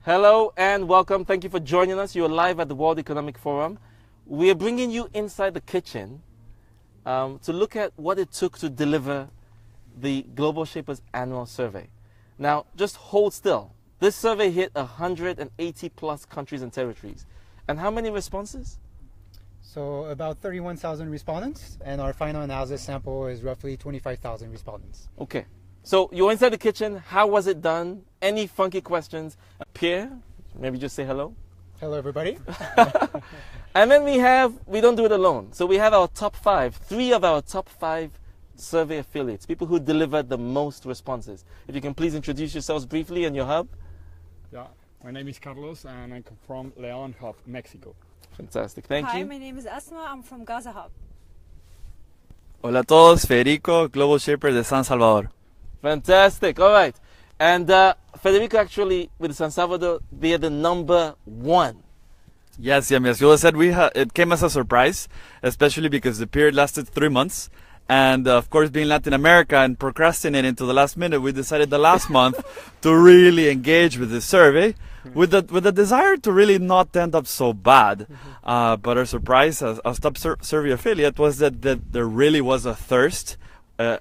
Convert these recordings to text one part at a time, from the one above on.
Hello and welcome. Thank you for joining us. You're live at the World Economic Forum. We're bringing you inside the kitchen to look at what it took to deliver the Global Shapers annual survey. Now, just hold still. This survey hit 180 plus countries and territories. And how many responses? So about 31,000 respondents, and our final analysis sample is roughly 25,000 respondents. Okay. So you're inside the kitchen. How was it done? Any funky questions? Pierre, maybe just say hello. Hello, everybody. And then we don't do it alone. So we have our top five, three of our top five survey affiliates, people who delivered the most responses. If you can please introduce yourselves briefly and your hub. Yeah, my name is Carlos and I'm from León Hub, Mexico. Fantastic, thank you. Hi, my name is Asma. I'm from Gaza Hub. Hola a todos, Federico, Global Shaper de San Salvador. Fantastic, all right. And Federico, actually, with San Salvador, they are the number one. Yes, as you said, it came as a surprise, especially because the period lasted 3 months. And of course, being Latin America and procrastinating to the last minute, we decided the last month to really engage with this survey with the desire to really not end up so bad. But our surprise as top survey affiliate was that there really was a thirst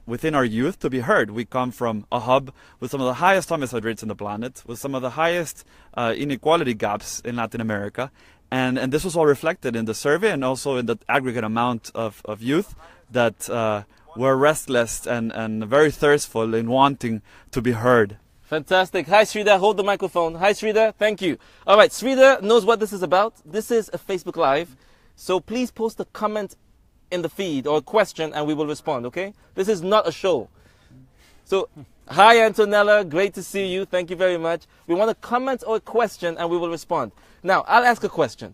within our youth to be heard. We come from a hub with some of the highest homicide rates on the planet, with some of the highest inequality gaps in Latin America. And this was all reflected in the survey and also in the aggregate amount of youth that were restless and very thirstful in wanting to be heard. Fantastic. Hi, Sridhar. Hold the microphone. Hi, Sridhar. Thank you. All right, Sridhar knows what this is about. This is a Facebook Live. So please post a comment in the feed or a question and we will respond, okay? This is not a show. So, hi, Antonella. Great to see you. Thank you very much. We want a comment or a question and we will respond. Now, I'll ask a question.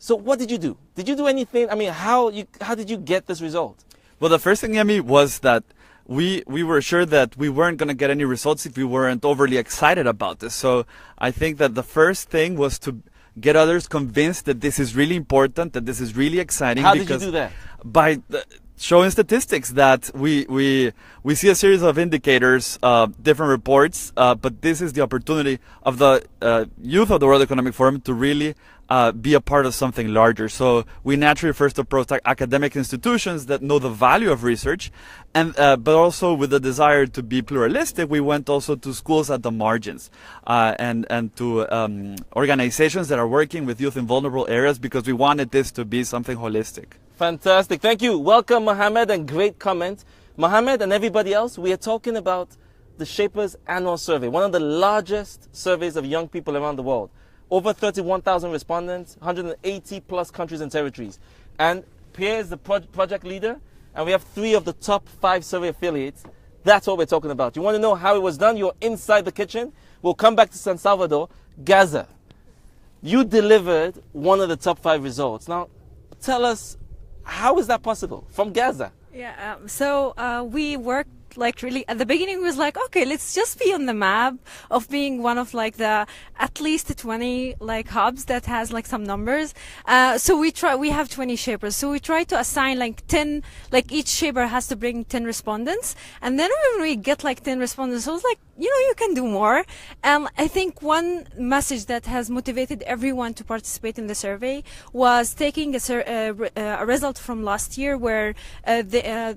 So what did you do? Did you do anything? I mean, how did you get this result? Well, the first thing, Yemi, was that we were sure that we weren't going to get any results if we weren't overly excited about this. So I think that the first thing was to get others convinced that this is really important, that this is really exciting. How did you do that? By showing statistics that we see a series of indicators, different reports, but this is the opportunity of the youth of the World Economic Forum to really be a part of something larger. So we naturally first approached academic institutions that know the value of research, and but also with the desire to be pluralistic, we went also to schools at the margins and to organizations that are working with youth in vulnerable areas because we wanted this to be something holistic. Fantastic. Thank you. Welcome, Mohammed, and great comment. Mohammed and everybody else, we are talking about the Shapers Annual Survey, one of the largest surveys of young people around the world. Over 31,000 respondents, 180 plus countries and territories. And Pierre is the project leader, and we have three of the top five survey affiliates. That's what we're talking about. You want to know how it was done? You're inside the kitchen. We'll come back to San Salvador. Gaza, you delivered one of the top five results. Now, tell us, how is that possible from Gaza? Yeah, we worked like really at the beginning. Was like, okay, let's just be on the map of being one of like the at least 20 like hubs that has like some numbers. So we have 20 shapers. So we try to assign like 10, like each shaper has to bring 10 respondents. And then when we get like 10 respondents, I was like, you can do more. I think one message that has motivated everyone to participate in the survey was taking a result from last year where more than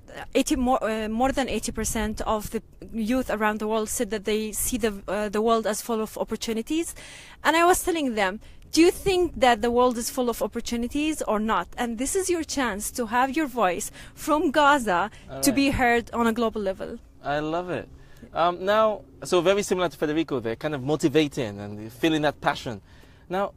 80% of the youth around the world said that they see the world as full of opportunities. And I was telling them, do you think that the world is full of opportunities or not? And this is your chance to have your voice from Gaza to be heard on a global level. I love it. Now, so very similar to Federico there, kind of motivating and feeling that passion. Now,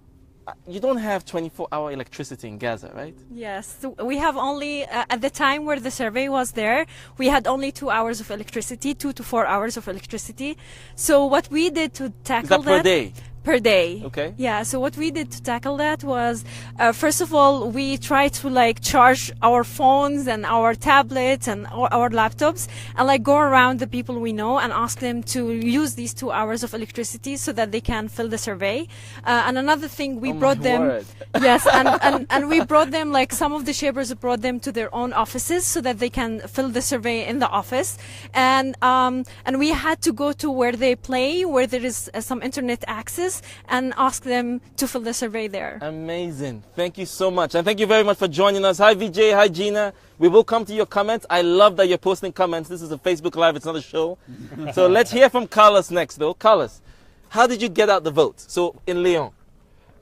you don't have 24-hour electricity in Gaza, right? Yes, so we have only, at the time where the survey was there, we had only 2 hours of electricity, 2 to 4 hours of electricity. So what we did to tackle Is that per day? Per day. Okay. Yeah, so what we did to tackle that was, first of all, we tried to like charge our phones and our tablets and our laptops and like go around the people we know and ask them to use these 2 hours of electricity so that they can fill the survey. And another thing, we brought them, yes, and we brought them, like some of the shapers brought them to their own offices so that they can fill the survey in the office. And we had to go to where they play, where there is some internet access, campus and ask them to fill the survey there. Amazing. Thank you so much. And thank you very much for joining us. Hi, VJ. Hi, Gina. We will come to your comments. I love that you're posting comments. This is a Facebook Live. It's not a show. So let's hear from Carlos next, though. Carlos, how did you get out the vote? So in Lyon.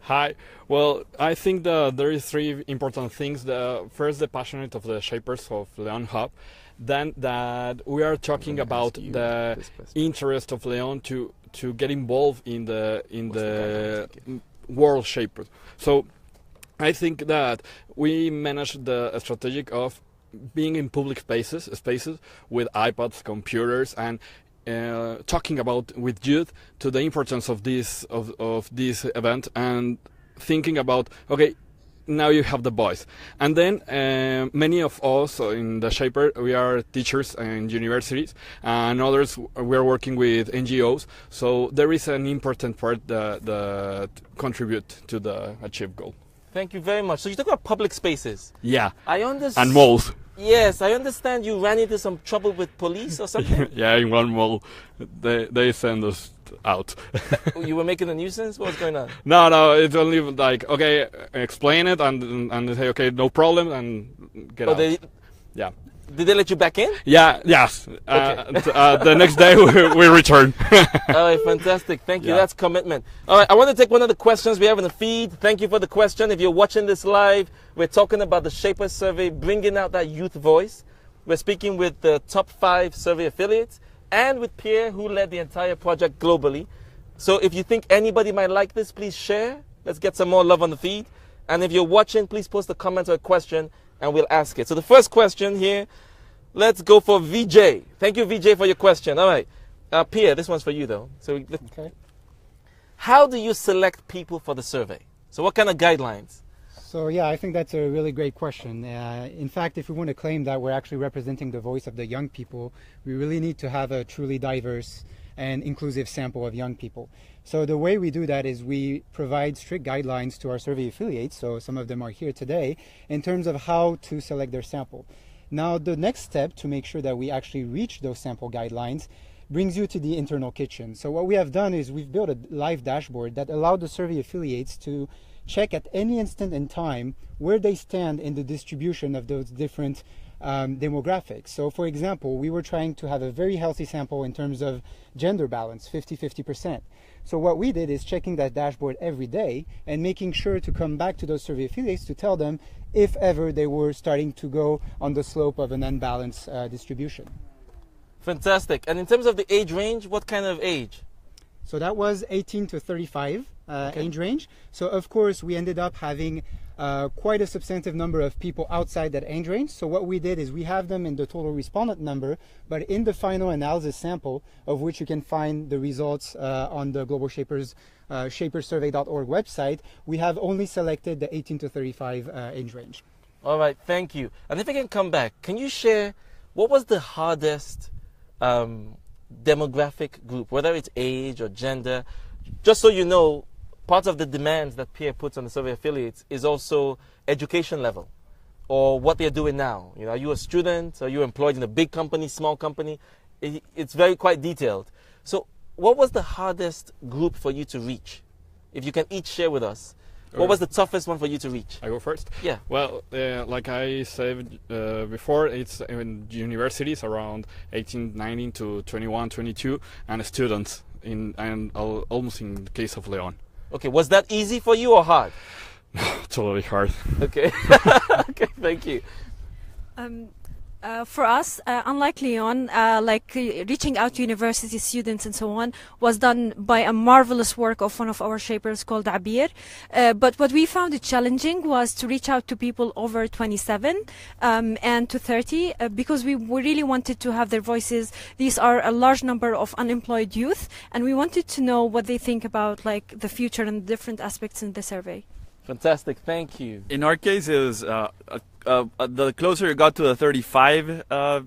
Hi. Well, I think there is three important things. First, the passionate of the shapers of Leon Hub. Then that we are talking about the interest of Leon to get involved in the world shapers. So I think that we managed the strategic of being in public spaces with iPads, computers, and talking about with youth to the importance of this event and thinking about, okay, now you have the voice. And then many of us in the Shaper, we are teachers in universities, and others we are working with NGOs. So there is an important part that contribute to the achieved goal. Thank you very much. So you talk about public spaces. Yeah. I understand. And malls. Yes, I understand you ran into some trouble with police or something. Yeah, in one mall, they send us out. You were making a nuisance? What was going on? No, it's only like, okay, explain it and they say, okay, no problem, and get out. Yeah. Did they let you back in? Yeah, yes. Okay. The next day we return. All right, fantastic. Thank you. Yeah. That's commitment. All right, I want to take one of the questions we have in the feed. Thank you for the question. If you're watching this live, we're talking about the Shapers Survey, bringing out that youth voice. We're speaking with the top 5 survey affiliates and with Pierre, who led the entire project globally. So if you think anybody might like this, please share. Let's get some more love on the feed. And if you're watching, please post a comment or a question, and we'll ask it. So the first question here, let's go for VJ. Thank you, VJ, for your question. All right. Pierre, this one's for you, though. So, Okay. how do you select people for the survey? So what kind of guidelines? So yeah, I think that's a really great question. In fact, if we want to claim that we're actually representing the voice of the young people, we really need to have a truly diverse and inclusive sample of young people. So the way we do that is we provide strict guidelines to our survey affiliates, so some of them are here today, in terms of how to select their sample. Now, the next step to make sure that we actually reach those sample guidelines brings you to the internal kitchen. So what we have done is we've built a live dashboard that allowed the survey affiliates to check at any instant in time where they stand in the distribution of those different demographics. So for example, we were trying to have a very healthy sample in terms of gender balance, 50-50%. So what we did is checking that dashboard every day and making sure to come back to those survey affiliates to tell them if ever they were starting to go on the slope of an unbalanced distribution. Fantastic. And in terms of the age range, what kind of age? So that was 18 to 35 age range. So of course we ended up having quite a substantive number of people outside that age range. So what we did is we have them in the total respondent number, but in the final analysis sample, of which you can find the results on the Global Shapers shapersurvey.org website, we have only selected the 18 to 35 age range. All right, thank you. And if I can come back, can you share what was the hardest demographic group, whether it's age or gender? Just so you know, part of the demands that Pierre puts on the survey affiliates is also education level, or what they're doing now. You know, are you a student? Are you employed in a big company, small company? It's very quite detailed. So what was the hardest group for you to reach? If you can each share with us, what was the toughest one for you to reach? I go first? Yeah. Well, like I said before, it's in universities around 18, 19 to 21, 22, and students almost in the case of Leon. Okay, was that easy for you or hard? Totally hard. Okay. Okay, thank you. For us, unlike Leon, reaching out to university students and so on was done by a marvelous work of one of our shapers called Abir. But what we found it challenging was to reach out to people over 27 and to 30 because we really wanted to have their voices. These are a large number of unemployed youth, and we wanted to know what they think about like the future and different aspects in the survey. Fantastic, thank you. In our case, it was the closer you got to the 35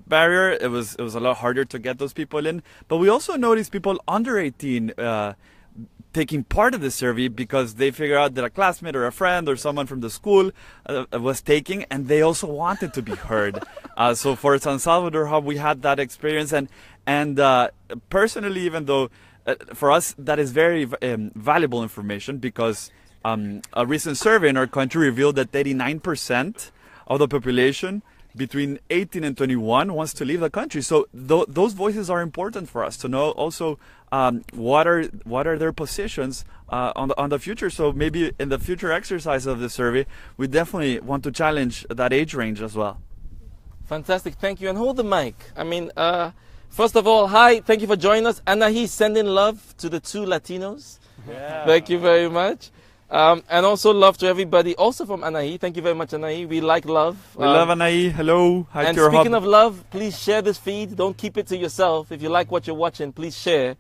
barrier, it was a lot harder to get those people in. But we also noticed people under 18 taking part of the survey because they figure out that a classmate or a friend or someone from the school was taking, and they also wanted to be heard. So for San Salvador Hub, we had that experience, and personally, even though for us, that is very valuable information because a recent survey in our country revealed that 89% of the population between 18 and 21 wants to leave the country. So those voices are important for us to know also what are their positions on the future. So maybe in the future exercise of the survey, we definitely want to challenge that age range as well. Fantastic, thank you. And hold the mic. I mean, first of all, hi, thank you for joining us. Anahi, sending love to the 2 Latinos. Yeah. Thank you very much. And also love to everybody, also from Anahi. Thank you very much, Anahi. We like love. We love Anahi. Hello. Hi and to your speaking hub. of love, please share this feed. Don't keep it to yourself. If you like what you're watching, please share.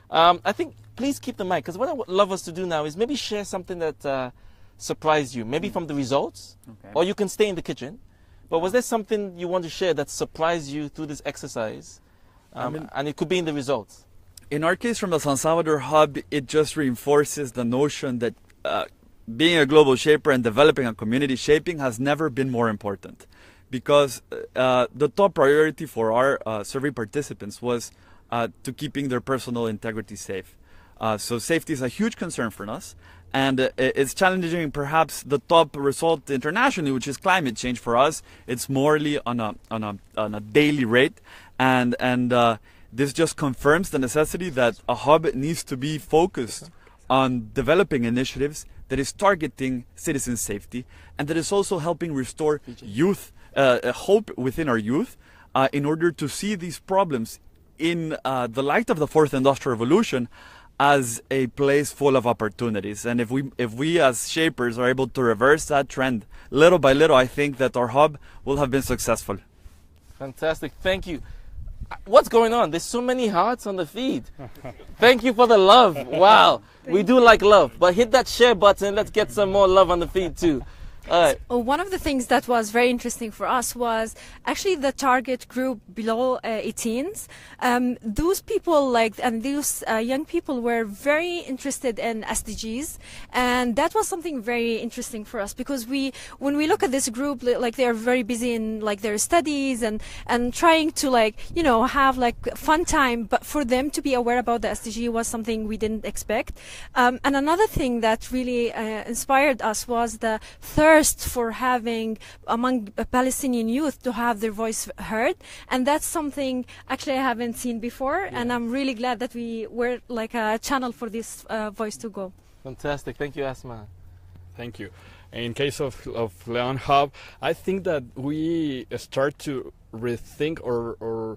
I think, please keep the mic, because what I would love us to do now is maybe share something that surprised you, maybe from the results, or you can stay in the kitchen. But was there something you want to share that surprised you through this exercise? And it could be in the results. In our case, from the San Salvador Hub, it just reinforces the notion that being a global shaper and developing a community shaping has never been more important, because the top priority for our survey participants was to keeping their personal integrity safe. So safety is a huge concern for us, and it's challenging perhaps the top result internationally, which is climate change. For us, it's morely on a daily rate, and this just confirms the necessity that a hub needs to be focused on developing initiatives that is targeting citizen safety, and that is also helping restore youth hope within our youth in order to see these problems in the light of the 4th Industrial Revolution as a place full of opportunities. And if we as shapers are able to reverse that trend little by little, I think that our hub will have been successful. Fantastic, thank you. What's going on? There's so many hearts on the feed. Thank you for the love. Wow, we do like love, but hit that share button. Let's get some more love on the feed too. One of the things that was very interesting for us was actually the target group below 18s. Those people and those young people were very interested in SDGs, and that was something very interesting for us, because when we look at this group, like they're very busy in their studies and trying to have fun time, but for them to be aware about the SDG was something we didn't expect. And another thing that really inspired us was the third for having among Palestinian youth to have their voice heard, and that's something actually I haven't seen before, and I'm really glad that we were like a channel for this voice to go. Fantastic, thank you, Asma. Thank you. In case of Leon Hub, I think that we start to rethink or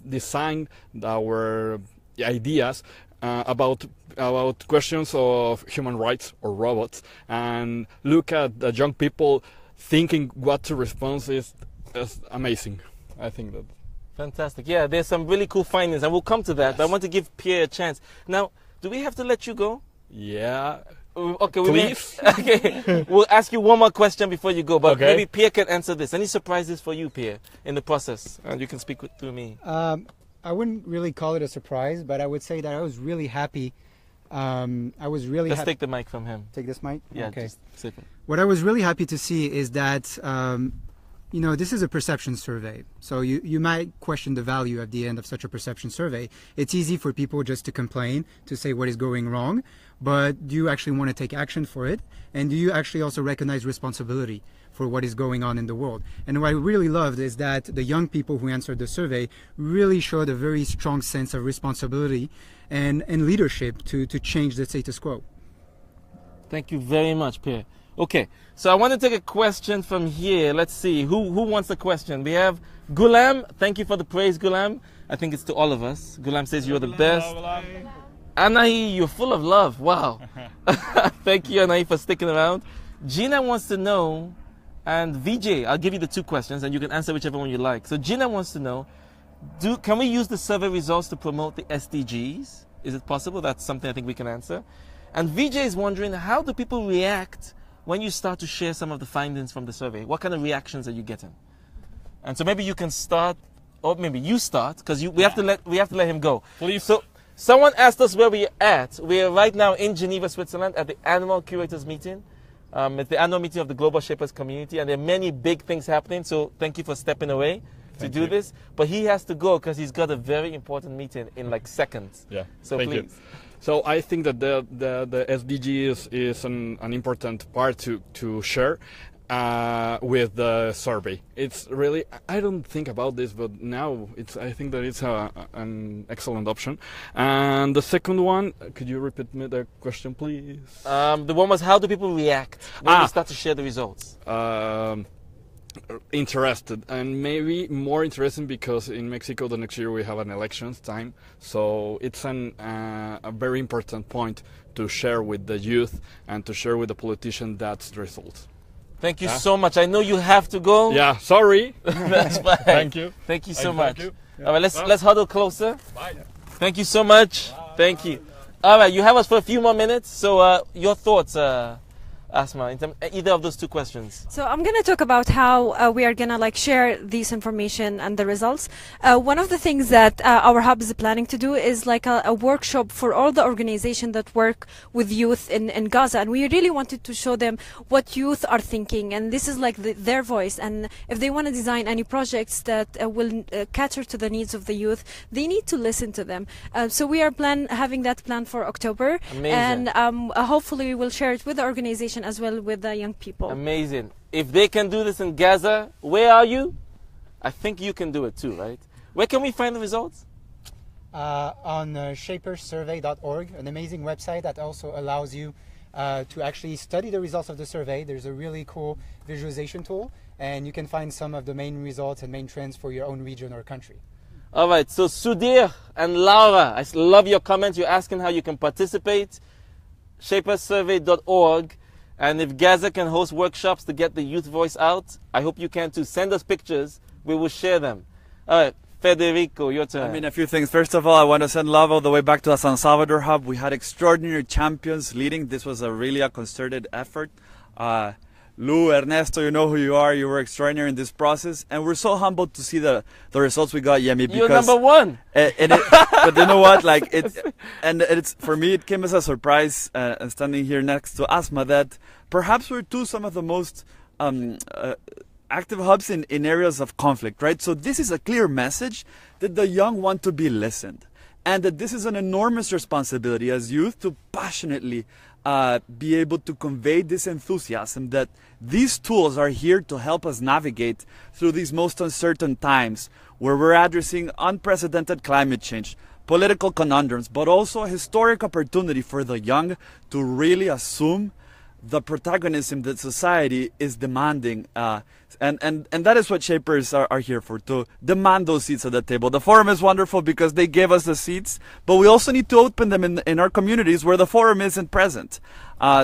design our ideas about questions of human rights or robots, and look at the young people thinking what to respond is amazing. I think that. Fantastic. Yeah, there's some really cool findings, and we'll come to that. Yes. But I want to give Pierre a chance. Now, do we have to let you go? Yeah. Okay, Please. Okay, we'll ask you one more question before you go, but Okay. maybe Pierre can answer this. Any surprises for you, Pierre, in the process? And you can speak through me. I wouldn't really call it a surprise, but I would say that I was really happy. Let's take the mic from him. Take this mic? Yeah, Okay. just sip it. What I was really happy to see is that, this is a perception survey. So you might question the value at the end of such a perception survey. It's easy for people just to complain, to say what is going wrong, but do you actually want to take action for it? And do you actually also recognize responsibility for what is going on in the world? And what I really loved is that the young people who answered the survey really showed a very strong sense of responsibility and leadership to change the status quo. Thank you very much, Pierre. Okay, so I want to take a question from here. Let's see, who wants a question? We have Gulam. Thank you for the praise, Gulam. I think it's to all of us. Gulam says you're the best. Anahi, you're full of love. Wow. Thank you, Anahi, for sticking around. Gina wants to know, and VJ, I'll give you the 2 questions, and you can answer whichever one you like. So Gina wants to know, can we use the survey results to promote the SDGs? Is it possible? That's something I think we can answer. And VJ is wondering, how do people react when you start to share some of the findings from the survey? What kind of reactions are you getting? And so maybe you can start, or maybe you start, because we have to let him go. Please. So someone asked us where we're at. We are right now in Geneva, Switzerland, at the annual curators meeting. It's the annual meeting of the Global Shapers community, and there are many big things happening. So thank you for stepping away to do this, but he has to go because he's got a very important meeting in like seconds. Yeah. So Thank please. you. So I think that the SDGs is an important part to share with the survey. It's really, I don't think about this, but now I think that it's an excellent option. And the second one, could you repeat me the question, please? The one was, how do people react when we start to share the results? Interested, and maybe more interesting because in Mexico the next year we have an elections time, so it's a very important point to share with the youth and to share with the politician that's the results. Thank you so much. I know you have to go. Yeah, sorry. That's fine. Thank you. Thank you so Thank much. you. All right, let's huddle closer. Bye. Thank you so much. Thank you. All right, you have us for a few more minutes. So your thoughts, Asma, either of those two questions. So I'm going to talk about how we are going to share this information and the results. One of the things that our hub is planning to do is a workshop for all the organizations that work with youth in Gaza, and we really wanted to show them what youth are thinking, and this is their voice, and if they want to design any projects that will cater to the needs of the youth, they need to listen to them. So we are having that plan for October. Amazing. And hopefully we will share it with the organization as well with the young people. Amazing. If they can do this in Gaza, where are you? I think you can do it too, right? Where can we find the results? On shaperssurvey.org, an amazing website that also allows you to actually study the results of the survey. There's a really cool visualization tool, and you can find some of the main results and main trends for your own region or country. All right, so Sudhir and Laura, I love your comments. You're asking how you can participate. Shapersurvey.org. And if Gaza can host workshops to get the youth voice out, I hope you can too. Send us pictures. We will share them. All right, Federico, your turn. I mean, a few things. First of all, I want to send love all the way back to the San Salvador hub. We had extraordinary champions leading. This was really a concerted effort. Lou, Ernesto, you know who you are. You were extraordinary in this process. And we're so humbled to see the results we got, Yemi. You're number one. But you know what? It's for me, it came as a surprise standing here next to Asma that perhaps we're some of the most active hubs in areas of conflict, right? So this is a clear message that the young want to be listened, and that this is an enormous responsibility as youth to passionately be able to convey this enthusiasm that these tools are here to help us navigate through these most uncertain times where we're addressing unprecedented climate change, political conundrums, but also a historic opportunity for the young to really assume the protagonism that society is demanding. And that is what Shapers are here for, to demand those seats at the table. The forum is wonderful because they gave us the seats, but we also need to open them in our communities where the forum isn't present.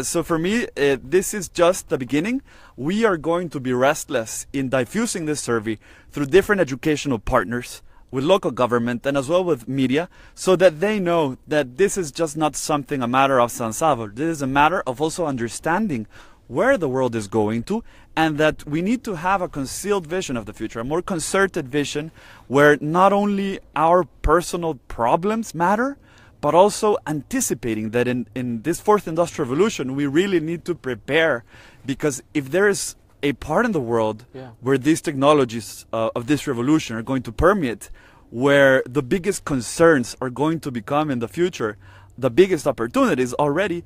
So for me, this is just the beginning. We are going to be restless in diffusing this survey through different educational partners, with local government and as well with media, so that they know that this is just not a matter of San Salvador. This is a matter of also understanding where the world is going to, and that we need to have a concealed vision of the future, a more concerted vision where not only our personal problems matter, but also anticipating that in this fourth industrial revolution, we really need to prepare, because if there is a part in the world where these technologies of this revolution are going to permeate, where the biggest concerns are going to become in the future, the biggest opportunities already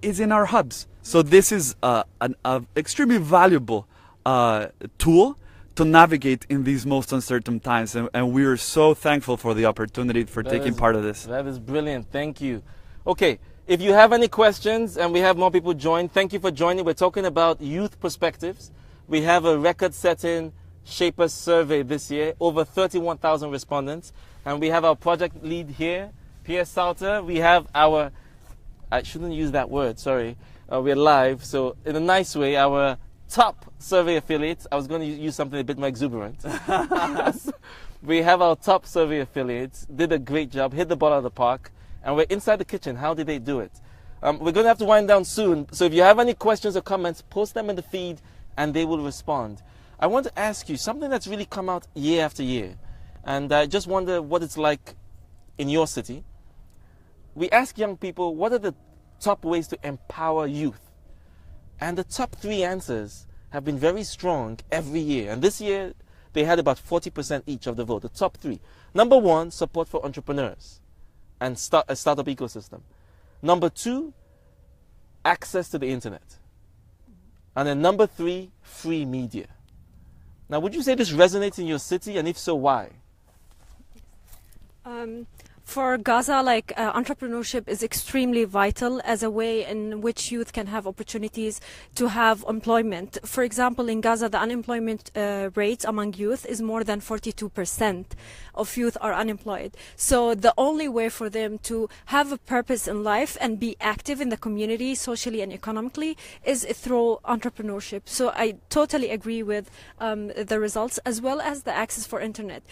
is in our hubs. So this is an extremely valuable tool to navigate in these most uncertain times, and we are so thankful for the opportunity for taking part of this. That is brilliant. Thank you. Okay. If you have any questions, and we have more people join, thank you for joining. We're talking about youth perspectives. We have a record-setting Shapers survey this year, over 31,000 respondents. And we have our project lead here, Pierre Salter. We have our, I shouldn't use that word, sorry. We're live, so in a nice way, our top survey affiliates. I was going to use something a bit more exuberant. We have our top survey affiliates, did a great job, hit the ball out of the park. And we're inside the kitchen. How did they do it? We're going to have to wind down soon. So if you have any questions or comments, post them in the feed and they will respond. I want to ask you something that's really come out year after year. And I just wonder what it's like in your city. We ask young people, what are the top ways to empower youth? And the top 3 answers have been very strong every year. And this year, they had about 40% each of the vote, the top three. Number one, support for entrepreneurs and a startup ecosystem. Number two, access to the internet. And then number three, free media. Now, would you say this resonates in your city, and if so, why? For Gaza, like entrepreneurship is extremely vital as a way in which youth can have opportunities to have employment. For example, in Gaza, the unemployment rate among youth is more than 42% of youth are unemployed. So the only way for them to have a purpose in life and be active in the community, socially and economically, is through entrepreneurship. So I totally agree with the results, as well as the access for internet.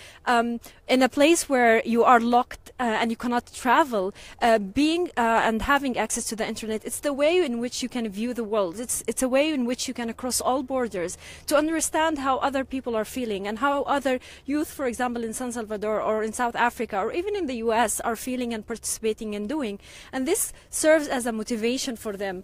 In a place where you are locked and you cannot travel, being and having access to the internet, it's the way in which you can view the world. It's a way in which you can cross all borders to understand how other people are feeling and how other youth, for example, in San Salvador or in South Africa or even in the US are feeling and participating and doing. And this serves as a motivation for them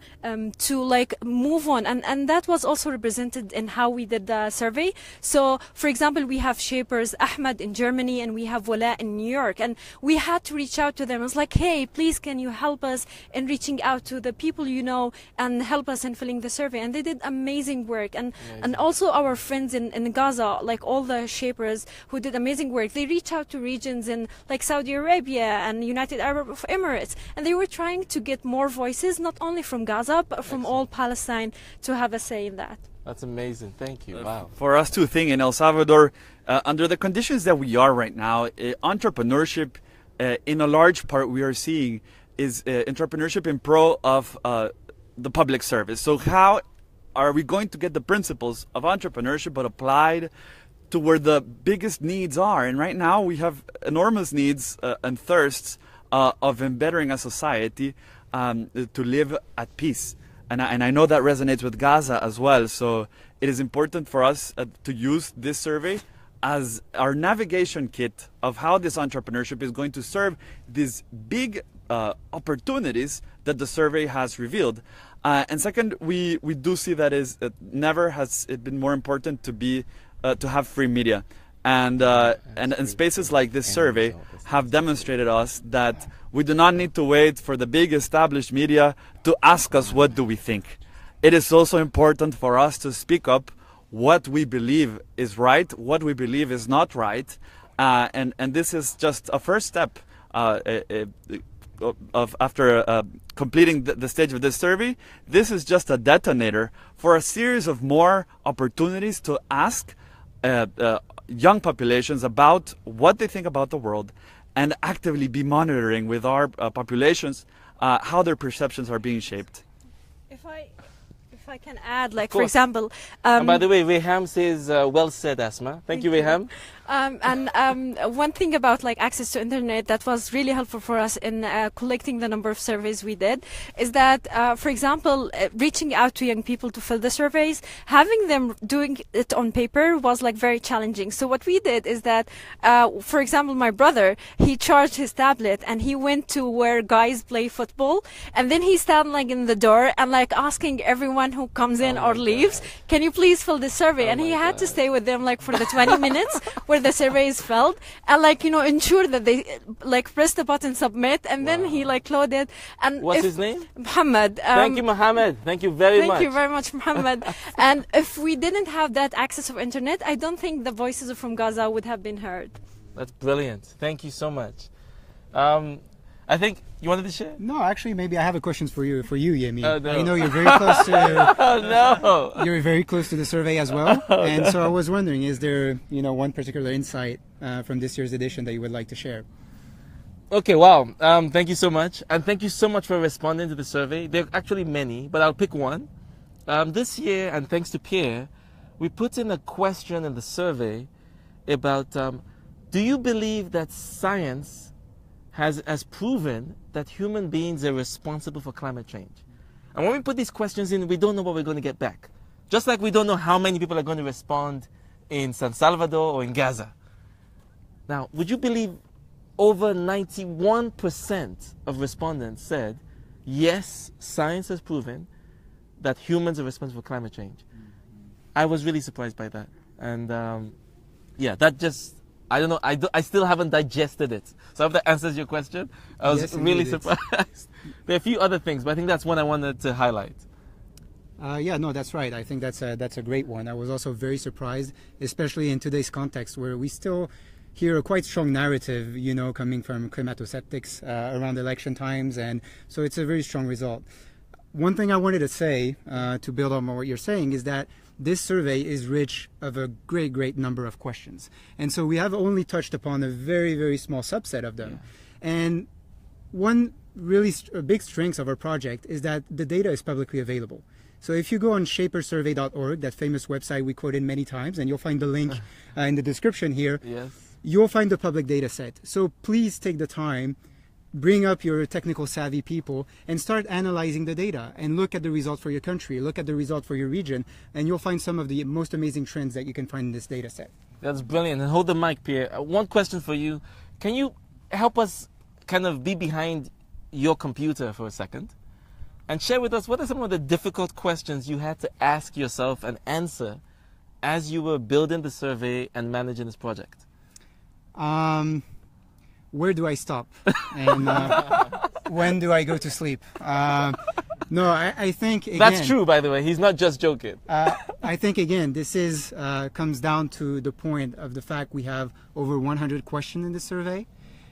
to like move on. And that was also represented in how we did the survey. So, for example, we have shapers Ahmed in Germany and we have Wala in New York, and we had to reach out to them. It's like, hey, please, can you help us in reaching out to the people you know and help us in filling the survey? And they did amazing work. And also our friends in Gaza, like all the shapers who did amazing work, they reached out to regions in like Saudi Arabia and United Arab Emirates, and they were trying to get more voices, not only from Gaza, but from all Palestine, to have a say in that. That's amazing. Thank you. Wow. For us to think in El Salvador, under the conditions that we are right now, entrepreneurship, in a large part, we are seeing is entrepreneurship in pro of the public service. So how are we going to get the principles of entrepreneurship but applied to where the biggest needs are? And right now we have enormous needs and thirsts of bettering a society to live at peace. And I know that resonates with Gaza as well. So it is important for us to use this survey as our navigation kit of how this entrepreneurship is going to serve these big opportunities that the survey has revealed. And second, we do see that never has it been more important to have free media. And spaces like this survey have demonstrated us that we do not need to wait for the big established media to ask us what do we think. It is also important for us to speak up what we believe is right, what we believe is not right, and this is just a first step after completing the stage of this survey. This is just a detonator for a series of more opportunities to ask young populations about what they think about the world, and actively be monitoring with our populations how their perceptions are being shaped. If I can add, like for example, and by the way, Reham says, well said, Asma. Thank you, Reham. One thing about like access to internet that was really helpful for us in collecting the number of surveys we did is that, for example, reaching out to young people to fill the surveys, having them doing it on paper was like very challenging. So what we did is that, for example, my brother, he charged his tablet and he went to where guys play football, and then he stand like in the door and like asking everyone who comes in or leaves, can you please fill this survey? And he had to stay with them like for the 20 minutes where the survey is filled, and like, you know, ensure that they like press the button submit, and then he like loaded. And what's his name? Muhammad. Thank you, Muhammad. Thank you very much. Thank you very much, Muhammad. And if we didn't have that access of internet, I don't think the voices from Gaza would have been heard. That's brilliant. Thank you so much. I think you wanted to share? No, actually, maybe I have a question for you, Yemi. No. I know you're very close to. Oh, no. You're very close to the survey as well, and so I was wondering, is there, you know, one particular insight from this year's edition that you would like to share? Okay, wow. Thank you so much, and thank you so much for responding to the survey. There are actually many, but I'll pick one. This year, and thanks to Pierre, we put in a question in the survey about do you believe that science has proven that human beings are responsible for climate change? And when we put these questions in, we don't know what we're going to get back. Just like we don't know how many people are going to respond in San Salvador or in Gaza. Now, would you believe over 91% of respondents said, yes, science has proven that humans are responsible for climate change. I was really surprised by that. And yeah, that just, I don't know, I still haven't digested it. So I hope that answers your question. I was Yes, really indeed it. surprised. There are a few other things, but I think that's one I wanted to highlight. Yeah, no, that's right. I think that's a great one. I was also very surprised, especially in today's context where we still hear a quite strong narrative, you know, coming from climato-skeptics around election times, and so it's a very strong result. One thing I wanted to say, to build on what you're saying, is that this survey is rich of a great number of questions. And so we have only touched upon a very small subset of them. Yeah. And one really big strength of our project is that the data is publicly available. So if you go on shapersurvey.org, that famous website we quoted many times, and you'll find the link in the description here, yes, you'll find the public data set. So please take the time, bring up your technical savvy people, and start analyzing the data and look at the result for your country, look at the result for your region, and you'll find some of the most amazing trends that you can find in this data set. That's brilliant. And hold the mic, Pierre. One question for you. Can you help us kind of be behind your computer for a second and share with us what are some of the difficult questions you had to ask yourself and answer as you were building the survey and managing this project? Where do I stop? And when do I go to sleep? No, I think again, that's true, by the way. He's not just joking. I think again, this is comes down to the point of the fact we have over 100 questions in the survey,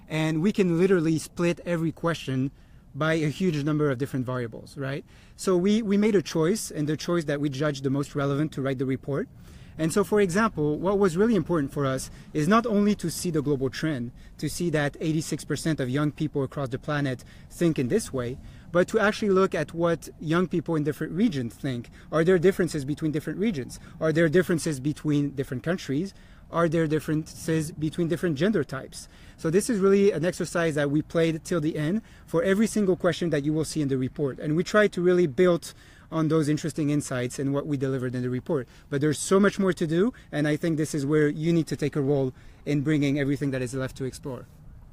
and we can literally split every question by a huge number of different variables, right? So we made a choice, and the choice that we judged the most relevant to write the report. And so, for example, what was really important for us is not only to see the global trend, to see that 86% of young people across the planet think in this way, but to actually look at what young people in different regions think. Are there differences between different regions? Are there differences between different countries? Are there differences between different gender types? So this is really an exercise that we played till the end for every single question that you will see in the report. And we tried to really build on those interesting insights and what we delivered in the report. But there's so much more to do, and I think this is where you need to take a role in bringing everything that is left to explore.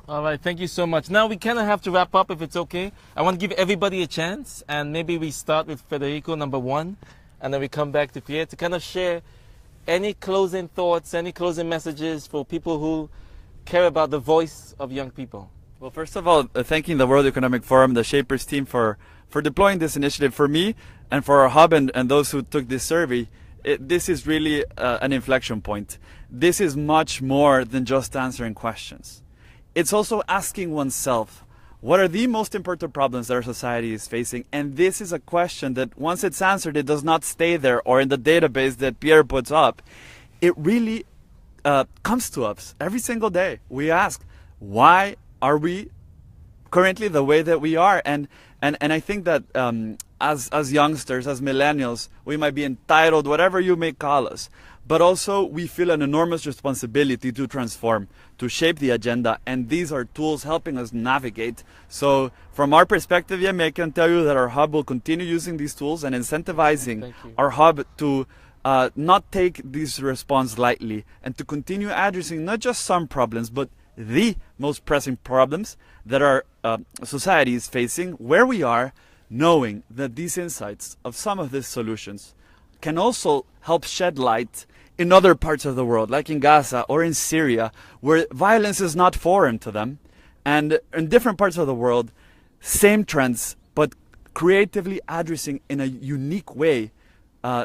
All right, thank you so much. Now we kind of have to wrap up if it's okay. I want to give everybody a chance, and maybe we start with Federico, number one, and then we come back to Pierre to kind of share any closing thoughts, any closing messages for people who care about the voice of young people. Well, first of all, thanking the World Economic Forum, the Shapers team for deploying this initiative. For me and for our hub and those who took this survey, this is really an inflection point. This is much more than just answering questions. It's also asking oneself, what are the most important problems that our society is facing? And this is a question that once it's answered, it does not stay there or in the database that Pierre puts up. It really comes to us every single day. We ask, why are we currently the way that we are? And I think that as youngsters, as millennials, we might be entitled, whatever you may call us, but also we feel an enormous responsibility to transform, to shape the agenda, and these are tools helping us navigate. So from our perspective, Yemi, I can tell you that our hub will continue using these tools and incentivizing our hub to not take this response lightly and to continue addressing not just some problems, but the most pressing problems that our society is facing, where we are, knowing that these insights of some of these solutions can also help shed light in other parts of the world, like in Gaza or in Syria, where violence is not foreign to them, and in different parts of the world, same trends, but creatively addressing in a unique way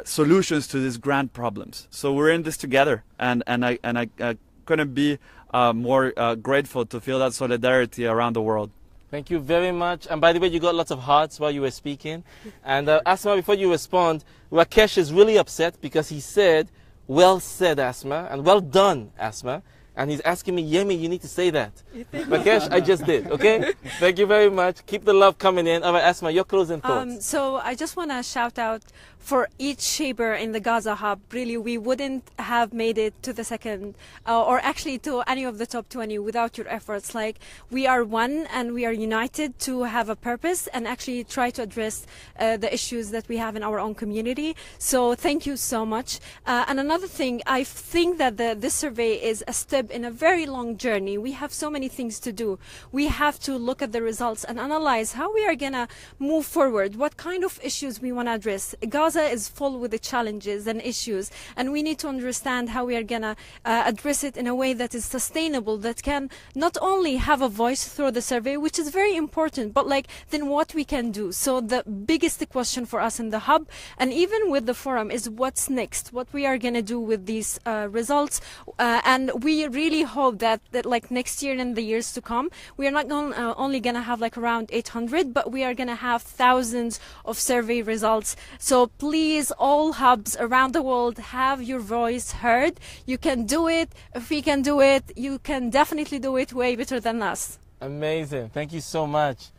solutions to these grand problems. So we're in this together, and I couldn't be more grateful to feel that solidarity around the world. Thank you very much. And by the way, you got lots of hearts while you were speaking. And Asma, before you respond, Rakesh is really upset because he said, well said, Asma, and well done, Asma. And he's asking me, Yemi, you need to say that. Rakesh, I just did, okay? Thank you very much. Keep the love coming in. All right, Asma, your closing thoughts. So I just want to shout out for each shaper in the Gaza hub. Really, we wouldn't have made it to the second, or actually to any of the top 20 without your efforts. Like, we are one and we are united to have a purpose and actually try to address the issues that we have in our own community. So thank you so much. And another thing, I think that this survey is a step blip in a very long journey. We have so many things to do. We have to look at the results and analyze how we are going to move forward, what kind of issues we want to address. Gaza is full with the challenges and issues, and we need to understand how we are going to address it in a way that is sustainable, that can not only have a voice through the survey, which is very important, but like then what we can do. So the biggest question for us in the hub and even with the forum is what's next, what we are going to do with these results, and we really hope that like next year and the years to come, we are not only going to have like around 800, but we are going to have thousands of survey results. So please, all hubs around the world, have your voice heard. You can do it. If we can do it, you can definitely do it way better than us. Amazing. Thank you so much.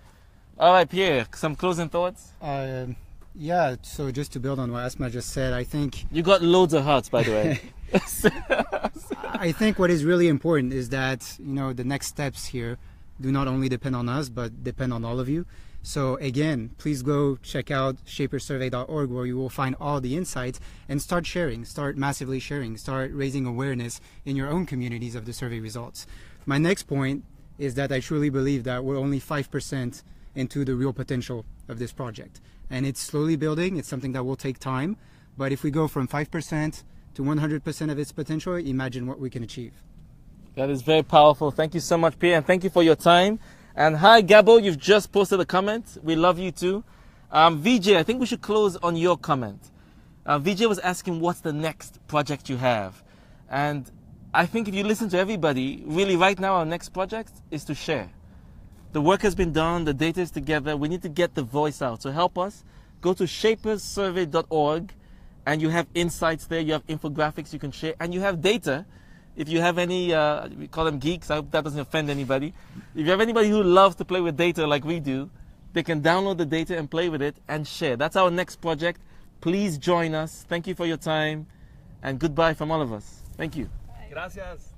All right, Pierre, some closing thoughts? Yeah, so just to build on what Asma just said, I think... You got loads of hearts, by the way. I think what is really important is that, you know, the next steps here do not only depend on us, but depend on all of you. So again, please go check out shapersurvey.org, where you will find all the insights, and start sharing, start massively sharing, start raising awareness in your own communities of the survey results. My next point is that I truly believe that we're only 5% into the real potential of this project. And it's slowly building. It's something that will take time. But if we go from 5% to 100% of its potential, imagine what we can achieve. That is very powerful. Thank you so much, Pierre, and thank you for your time. And hi, Gabo, you've just posted a comment. We love you too. VJ, I think we should close on your comment. VJ was asking what's the next project you have. And I think if you listen to everybody, really right now our next project is to share. The work has been done, the data is together, we need to get the voice out. So help us, go to shapersurvey.org and you have insights there, you have infographics you can share, and you have data. If you have any, we call them geeks, I hope that doesn't offend anybody. If you have anybody who loves to play with data like we do, they can download the data and play with it and share. That's our next project. Please join us. Thank you for your time, and goodbye from all of us. Thank you. Gracias.